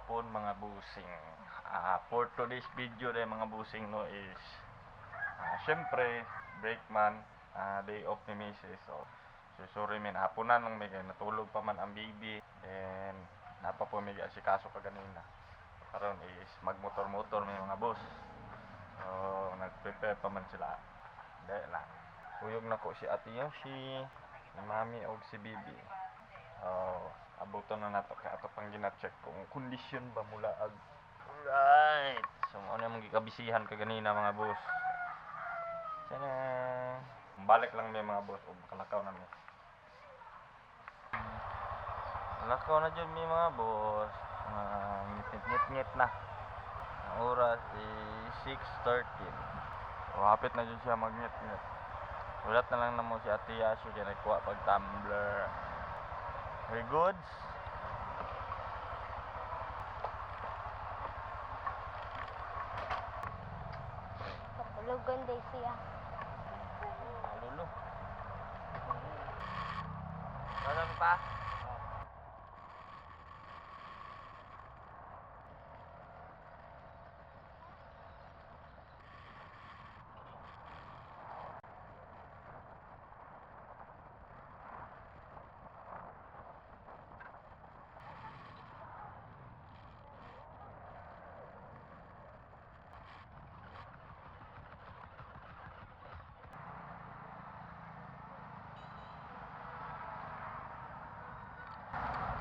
hapon mga busing. For today's video rin mga busing no is syempre break man, day off ni Mrs. So sorry men, hapon na nung may natulog pa man ang baby. Then napa po may asikaso ka ganina. Karon is magmotor-motor may mga boss. So nag-prepare pa man sila. Dahil lang. Uyog na ko si Ate Yoshi, si Mami og si Bibi. Abutan na nato kay ato pang gina-check kung kondisyon ba mula ag. Alright. So mo na mong gikabisihan ka ganina mga boss. Sana balik lang may mga boss ug makalakaw na mi. Lakaw na dyan may mga boss. Ngit-ngit na. Ang oras is 6:13. So hapit na dyan siya mag-ngit-ngit. Ulat na lang na mo si Ate Yoshi kaya nagkuha pag tumbler. Very good. Kapulugan day siya. Lulu. Dadan pa.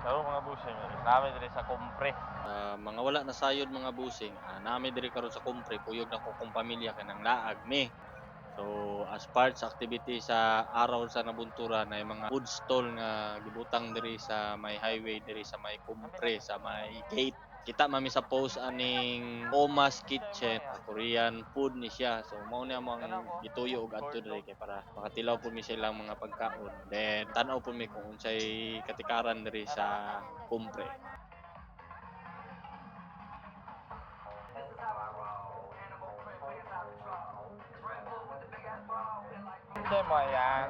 Pero mga busing, namin diri sa kumpre. Mga wala na sayod mga busing, nami diri karon sa kumpre kuyog na ko kong pamilya kanang laag mi. So as part sa activity sa araw sa nabunturan ay mga food stall nga gibutang diri sa may highway diri sa may kumpre sa may gate. Kita mami sa post aning Oma's Kitchen, Korean food ni siya. So mao na mo ang gituyo og adto diri kay para makatilaw po mi silang mga pagkaon. Then tan-aw po mi kung unsay katikaran diri sa kumpre. Hindi mo yan.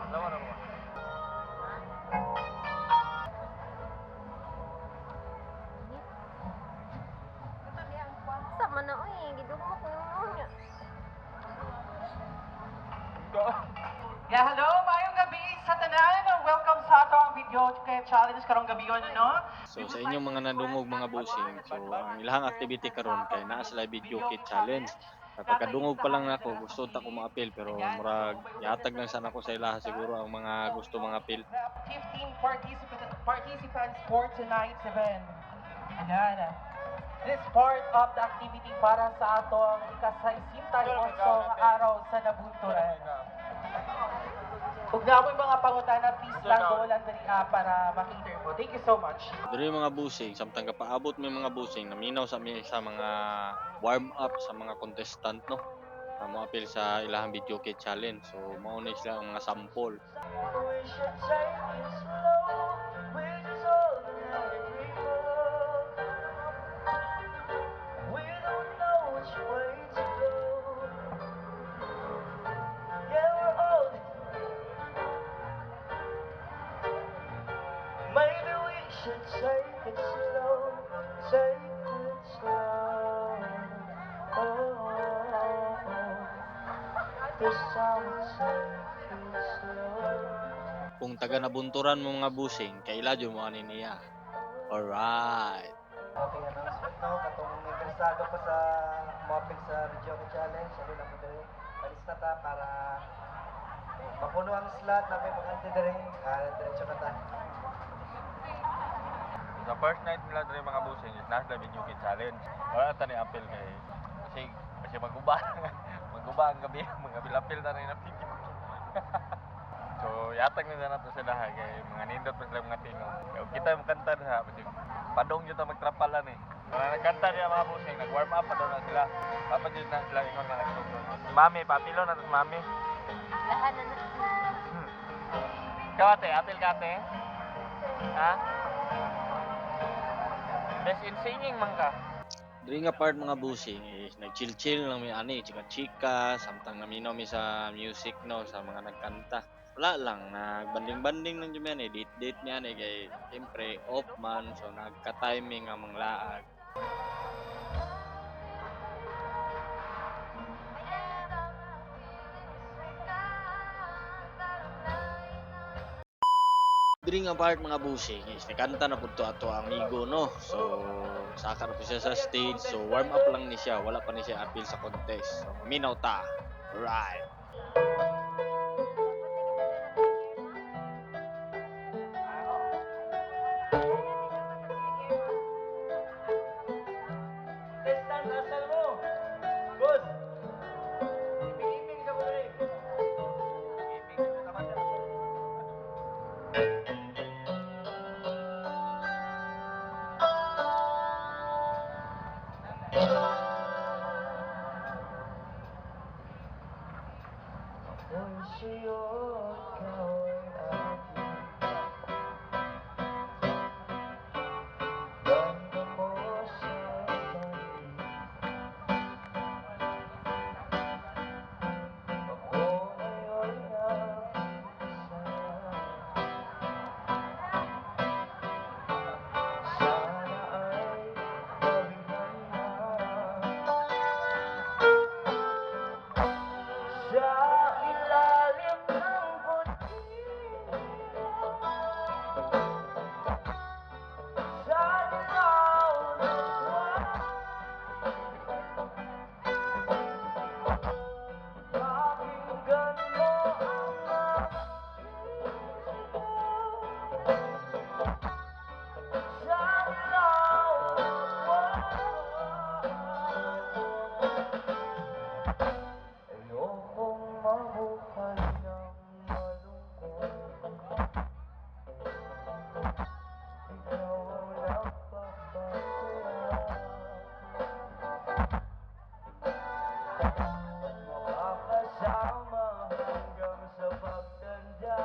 Lawan ako. Sama na oy, gidumok ni mo niya. Yeah, hello, mayong gabi sa tanan. Welcome sa atong video challenge karong gabi yun, no? So sa inyong mga nadungog mga busing, so ang ilahang activity karon kay naa sila video kit challenge. Kapag kadungog pa lang ako, gusto ta ko ma-appeal pero murag yatag lang sana ko sa ilaha siguro ang mga gusto mga appeal. 15 participants for tonight's event. Ayan. This part of the activity para sa atong ikasaisinta also araw sa nabunturan. Kung namoy mga pangutana, please lang doon dali para makita mo. Thank you so much. Diri mga busing, samtang kapaabot may mga busing, naminaw sa mga warm up sa mga contestant no. Mo appeal sa ilahang video kit challenge. So mao na sila ang mga sample. Should take it slow, take it slow. This time we'll take it slow. Kung taga nabunturan mo mga busing, kailadyo mo ani niya. Alright. Okay, announcement no, katong interesado pa sa mopping sa Region Challenge, sabi na mo diri. Alis na ta para mapuno ang slot na may mga diri. Diretso na ta. Sa first night nila diri mga busing is nasa video kit challenge. Wala ta ni appeal kay kasi maguba. Maguba ang gabi, mga appeal ta rin na video. So yatag na nato sila kay mga nindot pa sila mga tingog. Kaya kita mo kanta ha, kasi padong jud ta magtrapalan eh. Kaya nagkanta niya mga busing, nag-warm up pa daw na sila. Papa jud na sila ingon nga nagtugtog. Mami, papilo na to si Mami. Lahan na na. Ikaw ate, apil ka ate? Ha? Best in singing man ka. Diri nga part mga busing is nag-chill-chill lang mi ani, chika-chika, samtang naminaw mi sa music no sa mga nagkanta. Wala lang, nagbanding-banding lang jud mi date-date mi ani kay siyempre off man so nagka-timing ang mga laag. Diri nga part mga busing is nikanta na pud to ato ang amigo no. So saka na po siya sa stage so warm up lang ni siya, wala pa ni siya appeal sa contest. So minaw ta. Right. Testan, asal mo? Boss! Iping-iping sa mo rin. Iping sa mo sa Ako'y sa'yo, ikaw ay akin. Ganda mo sa tabi. Ako ngayon nag-isa. Sana ay gabihan na. Sa ilalim ng puti. Sa dilaw ng buwan. Pakinggan mo ang sa dilaw ng buwan. Ayokong mabuhay ng malungkot. Ikaw ang nagpapasaya. Makakasama hanggang sa pagtanda.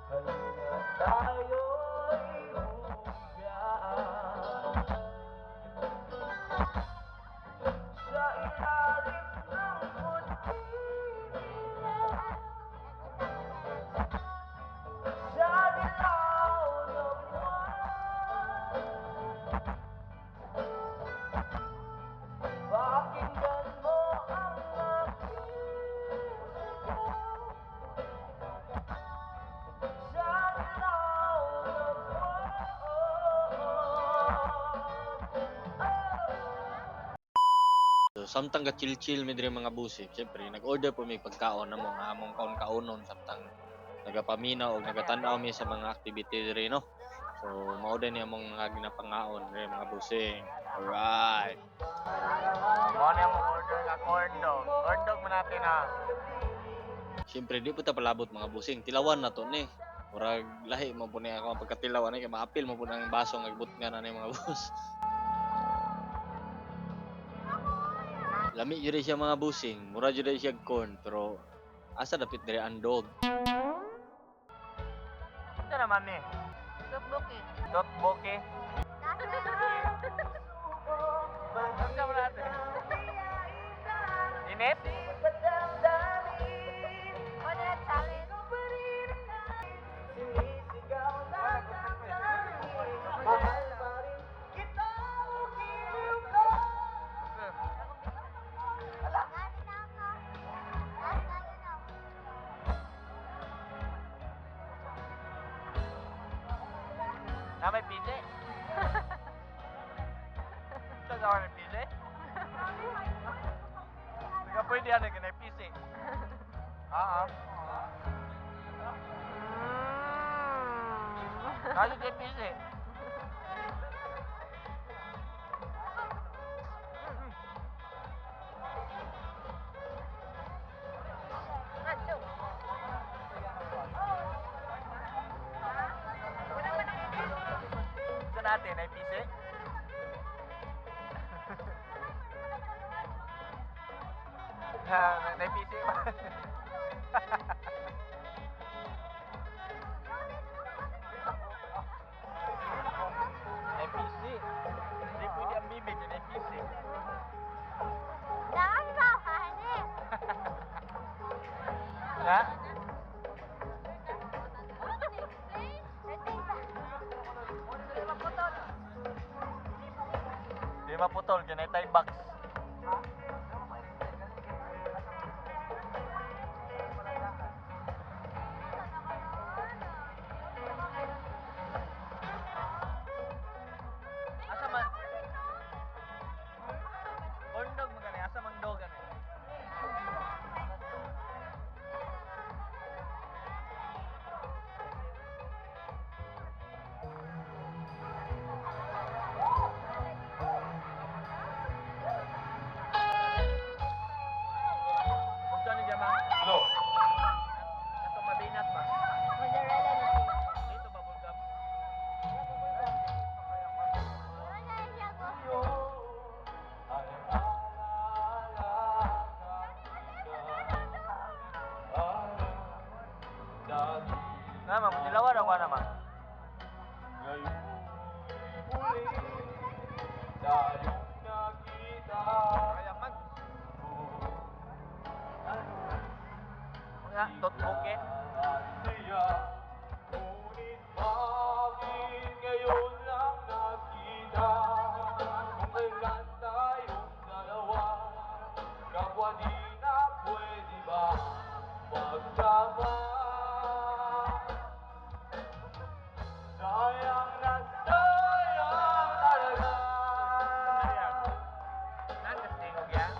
Halina tayo'y humiga sa ilalim ng puti. Sa dilaw ng buwan. Pakinggan mo ang aking sigaw. Sa dilaw ng buwan. So samtang ga chill-chill mi diri mga busing, siyempre nag-order po mi pagkaon namo nga among kaon-kaonon samtang nagapaminaw o nagatanaw mi sa mga activity diri no. So mao din ni among mga ginapangaon diri mga busing. Alright. Mo na mo order nga corn dog. Corn dog man natin ha. Siyempre di po ta palabot mga busing, tilawan na to ni. Murag lahi mo po niya ako ang pagkatilawan ni kay maapil mo po ng baso nga nga na ni mga boss. Lami jud siya mga busing, mura jud siya corn pero asa dapit diri ang dog. Ito naman ni. Tukbuki. Totboki. Ano mo natin? Init? Ano na challenge? Sinisigaw lang ang langit. Mahal pa rin kita o giliw ko. Na may pisi? Ito sa may pisi? Hindi ka pwede yan, may pisi. Kasi may pisi. Achoo. Ito natin, may pisi? May pisi ba? May pisi. Di maputol, kinay box. Asa man? Corn dog mo gani, asa man dog gani? Punta ni Jamang. Hello. Ato mabinat ba? Mozzarella na siya. Dito ba bulgam? Wala siya ko. Nama, mutilawan ako naman. Kaya mag. Mga totbuke. Nandas tingog yan.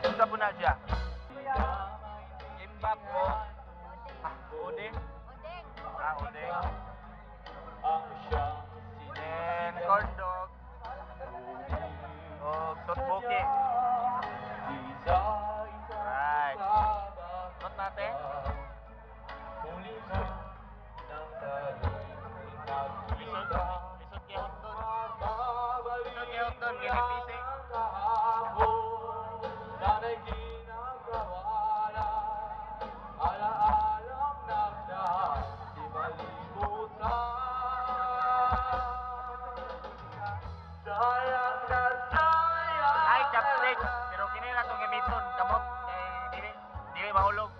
Unsa po na siya? Kimbap o uding? Udeng. Uding. And corn dog. O totbuki. Right. Not natin? Isot kay hotdog. Isot kay hotdog, ginipisi. Ay, chopstick. Pero kinila itong gamiton. Kamot. Dili mahulog.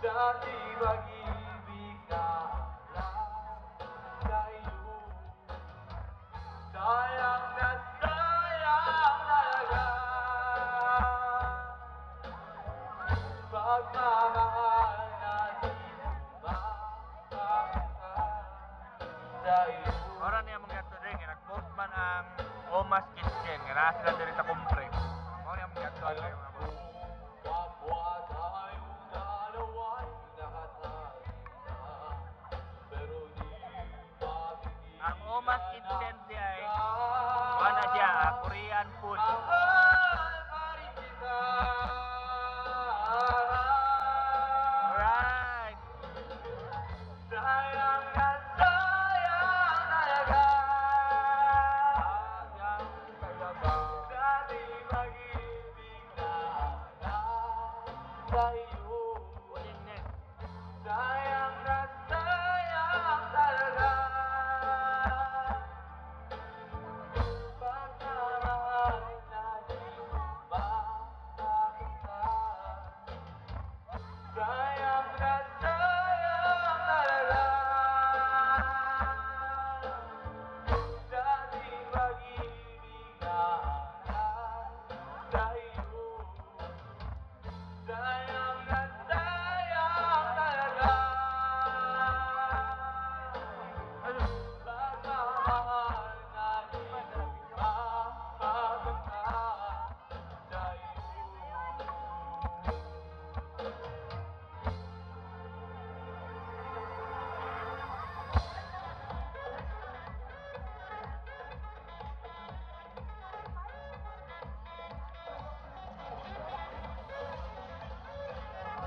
Ora niya mga to rin. Nag-post man ang Omas Kitchen. Nga naa sila diri sa kumpre. Mao niya mga to rin mga boss. Ang Omas Kitchen siya ay ano siya, Korean food. Alright. Uling next.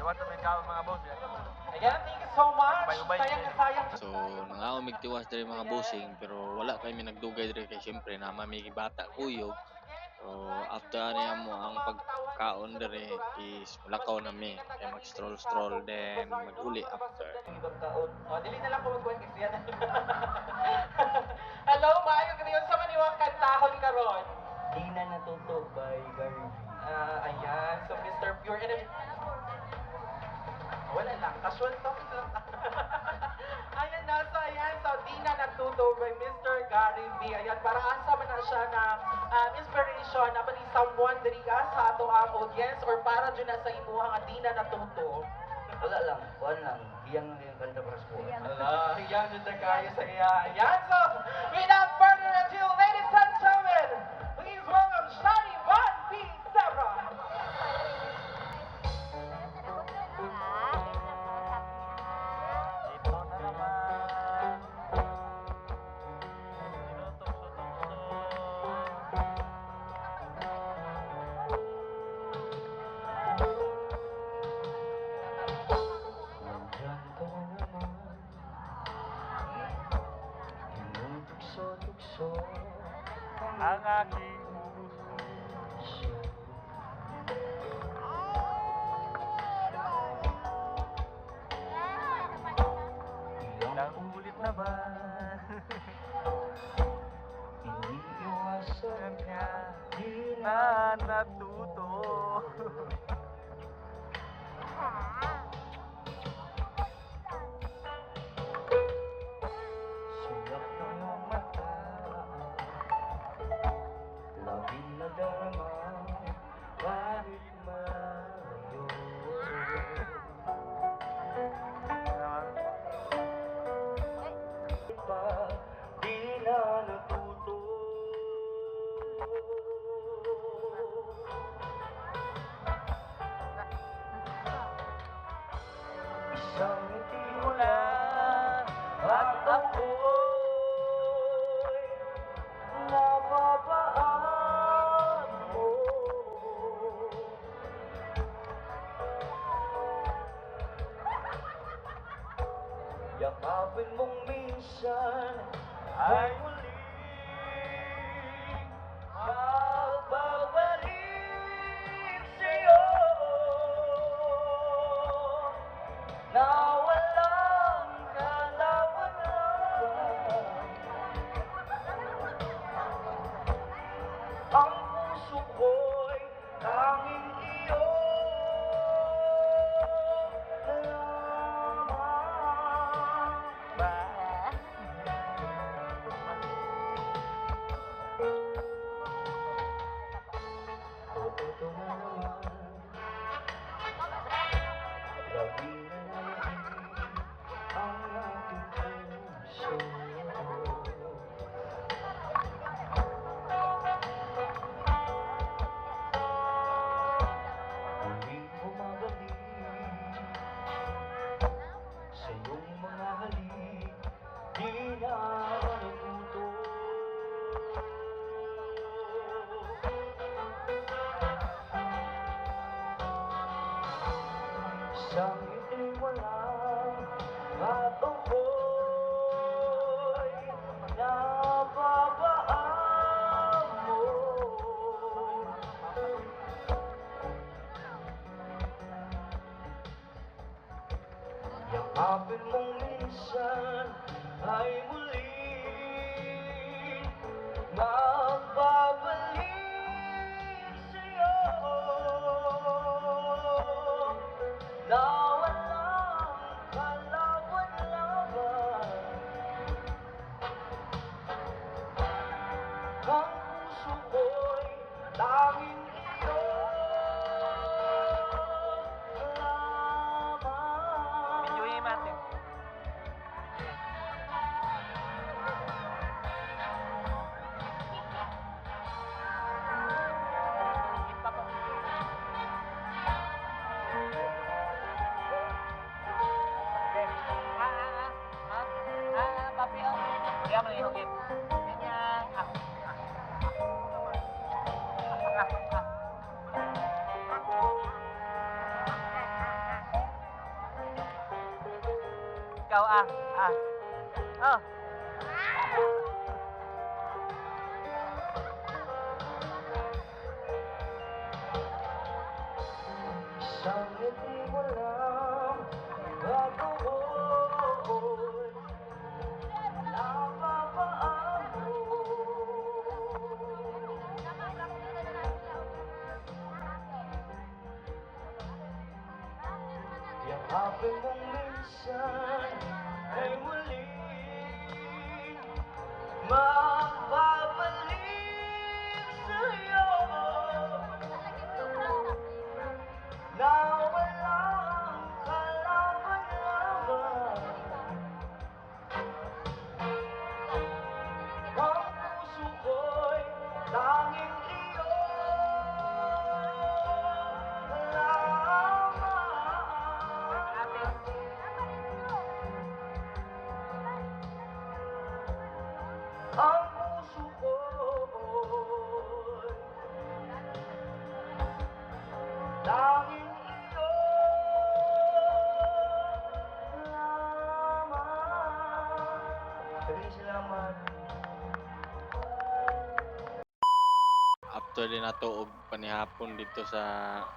Iwan sa may kaon mga boss. Again, thank you so much. Ubay-ubay. Sayang na sayang. So, nangaumig tiwas diri mga busing pero wala kami nagdugay diri kay syempre na may bata kuyog. So, So after niya mo ang pagkaon dere is mulakaw na mi kay mag stroll then maguli after. Ibang kaon. O, dili na lang ko magbuhat kasi yan. Hello, maayong ngayon sa maniwang kantahon karon. Di na natuto by Gary V. Ayan. So, Mr. Pure Energy. Wala lang. Casual topic lang. Ayan na. So, ayan. So, di na natuto by Mr. Gary V. Ayan. Para asa man na siya na inspiration na pali someone diri sa ato ang audience or para dyan na sa imuhang nga di na natuto. Wala lang, kuhan lang. Iyang lang yung kanta para sa kuha. Ala, yan yung kayo sa iya. Ayan, so, without further ado, ladies and gentlemen, please welcome Shani Van P. Sebra. Ito na naman. Nandyan ka na naman. Iyong tukso-tukso. Ang aking puso. Ilang ulit na ba? Iniiwasan Kanya di na natuto. Sulap ng iyong mata. Labing nadarama kahit malayo. Pa, di na natuto. Isang ngiti mo lang at ako'y nababaan mo. Yakapin mong minsan ay muling magbabalik sa'yo na walang kalawanan. Ang puso ko'y tanging iyo lamang. Ito na naman, labi na naman ang aking puso. Muling bumabalik sa iyong mga halik, di na natuto. Sa ngiti walang at ako'y nababaan mo. Yakapin mong minsan ay muling magbabalik sa'yo na walang kalawan-lawan. Ang puso ko'y tanging iyo lamang. Enjoy natin. Papi, kaya mo na ihugit. Ganyan. Ikaw Oh. Isang ngiti mo lang gagawin napapaano. Yakapin mong minsan ay muling mapabalik sa'yo na walang kalaban-laban. Ang puso ko'y tanging iyo lamang. Ang puso ko'y tanging iyo lamang. Maraming salamat. After din nato og panihapon dito sa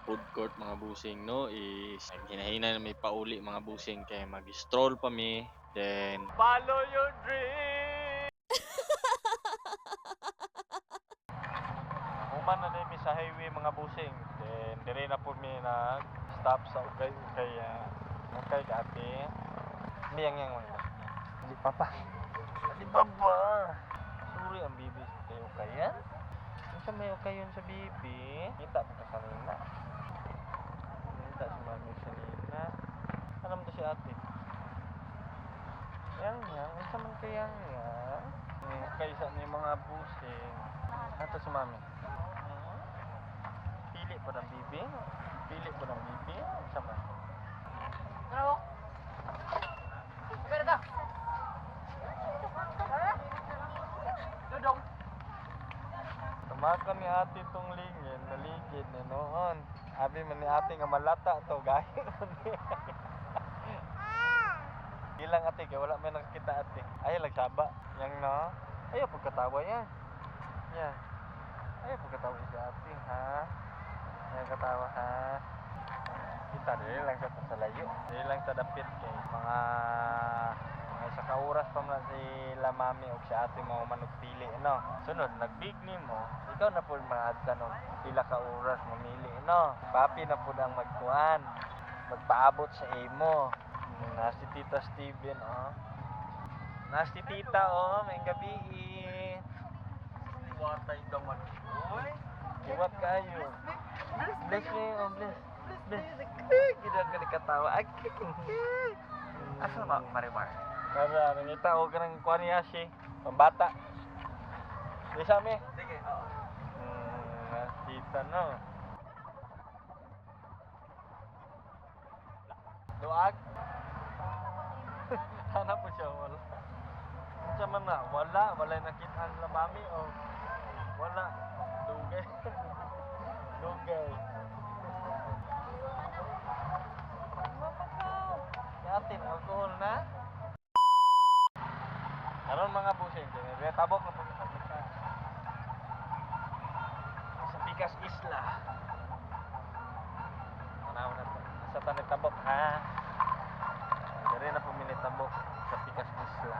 food court mga busing no is hinahinay na may pauli mga busing kay mag-stroll pa mi then Follow your dream! Human na din mi sa highway mga busing. Then dire na po mi nag-stop sa ukay ukay ate. Miyang yang mga. Di papa. Di papa. Sorry ang bibi kayo kaya. Sa may ukayon sa bibi. Kita pa sa nina. Kita si mami sa nina. Alam to si ate. Yang isa man kayang yang. Ukay sa ni mga busing. Ato si mami. Pili pa ng bibi. Pili pa ng bibi. Isa man. Ano? Pero ito. Dudong. Tumakan ni ate tong lingin, naligid na noon. Abi man ni ate nga malata to, gahi. Ilang ate, kaya wala may nakakita ate. Ay, lagsaba. Yang no? Ayaw pagkatawa yan. Yan. Ayaw pagkatawa si ate, ha? Ayaw katawa, ha? Kita, dili lang sa layo. Dili lang sa dapit kay mga sa kauras pa man sila mami o si ate mo manugpili, no? Sunod, nagbig ni mo, ikaw na po mahadta no, pila ka oras mamili, no? Papi na po ang magkuhan, magpaabot sa imo. Nasi Tita Steven, oh. Nasi Tita, oh, may gabi. Watay ka man. Uy! Iwat kayo. Bless me, oh, bless. Bless. Gila ka katawa. Asa ba, Marimar? Kaya, nangita ko ka ng kuha niya si pambata. Di sa mi? Sige, oo. Tita, no? Luag? Hanap po siya, wala. Sa man na, wala. Wala nakita nila mami, oh. Wala. Dugay. Dugay. Yatin, alcohol na. Karon mga busing, tabok na po sa Pikas Isla. Manaw na to. Sa tanong tabok, ha? Dari na pumili tabok sa Pikas Isla.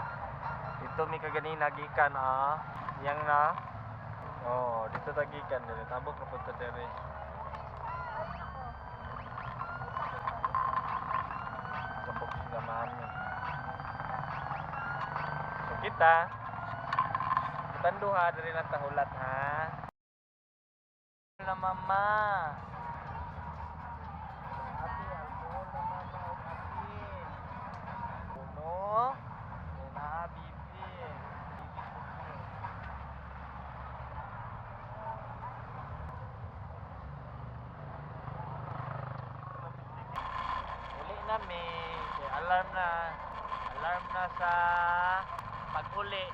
Dito mi kaganina gikan, ah. Yang na. Oh, dito tagikan dire. Tabok na po to dire. Tabok sila mami. So kita duha diri lang tahulat, ha. Na mama. Ate, alcohol na mama o ate. Puno. Na bibi. Uli na mi. Alarm na. Alarm na sa pag-uli.